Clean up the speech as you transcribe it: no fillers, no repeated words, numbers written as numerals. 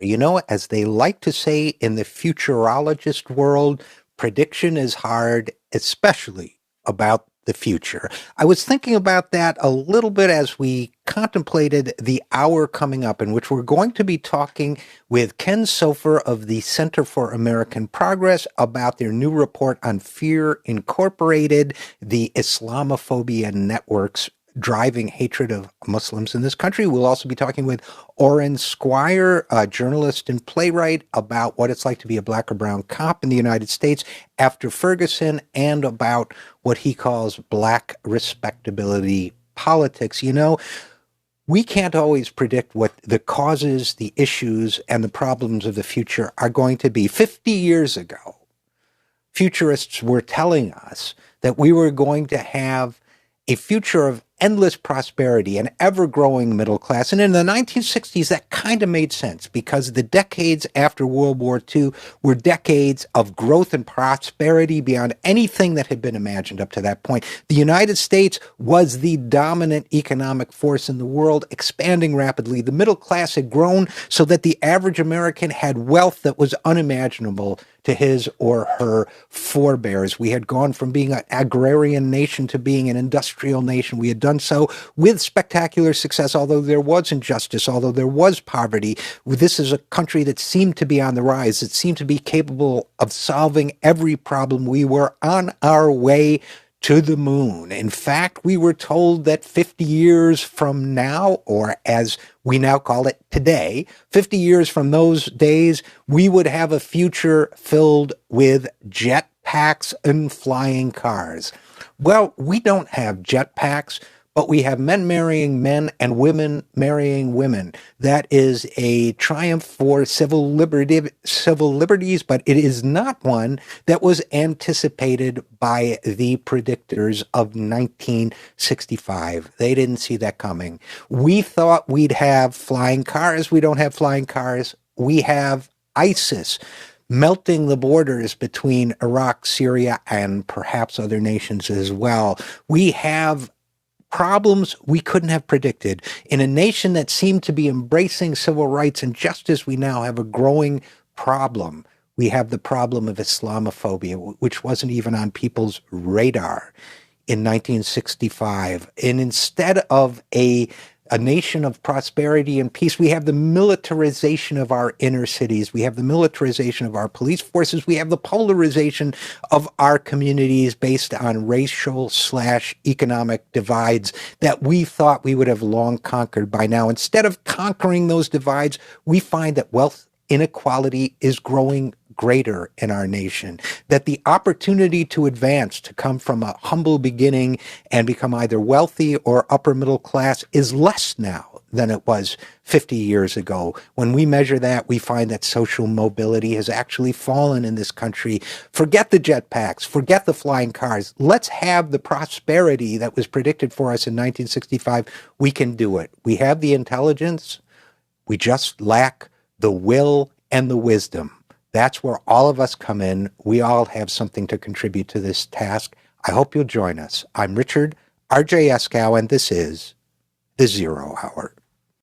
You know, as they like to say in the futurologist world, prediction is hard, especially about the future. I was thinking about that a little bit as we contemplated the hour coming up, in which we're going to be talking with Ken Sofer of the Center for American Progress about their new report on Fear Incorporated, the Islamophobia networks driving hatred of Muslims in this country. We'll also be talking with Orrin Squire, a journalist and playwright, about what it's like to be a black or brown cop in the United States after Ferguson, and about what he calls black respectability politics. You know, we can't always predict what the causes, the issues, and the problems of the future are going to be. 50 years ago, futurists were telling us that we were going to have a future of endless prosperity, an ever-growing middle class. And in the 1960s, that kind of made sense, because the decades after World War II were decades of growth and prosperity beyond anything that had been imagined up to that point. The United States was the dominant economic force in the world, expanding rapidly. The middle class had grown so that the average American had wealth that was unimaginable to his or her forebears. We had gone from being an agrarian nation to being an industrial nation. We had done so with spectacular success, although there was injustice, although there was poverty. This is a country that seemed to be on the rise. It seemed to be capable of solving every problem. We were on our way to the moon. In fact, we were told that 50 years from now, or as we now call it today, 50 years from those days, we would have a future filled with jetpacks and flying cars. Well, we don't have jetpacks, but we have men marrying men and women marrying women. That is a triumph for civil liberties, but it is not one that was anticipated by the predictors of 1965. They didn't see that coming. We thought we'd have flying cars. We don't have flying cars. We have ISIS melting the borders between Iraq, Syria, and perhaps other nations as well. We have problems we couldn't have predicted. In a nation that seemed to be embracing civil rights and justice, we now have a growing problem. We have the problem of Islamophobia, which wasn't even on people's radar in 1965. And instead of a nation of prosperity and peace, we have the militarization of our inner cities. We have the militarization of our police forces. We have the polarization of our communities based on racial/economic divides that we thought we would have long conquered by now. Instead of conquering those divides, we find that wealth inequality is growing greater in our nation, that the opportunity to advance, to come from a humble beginning and become either wealthy or upper middle class, is less now than it was 50 years ago. When we measure that, we find that social mobility has actually fallen in this country. Forget the jetpacks, forget the flying cars. Let's have the prosperity that was predicted for us in 1965. We can do it. We have the intelligence. We just lack the will and the wisdom. That's where all of us come in. We all have something to contribute to this task. I hope you'll join us. I'm Richard RJ Eskow, and this is The Zero Hour.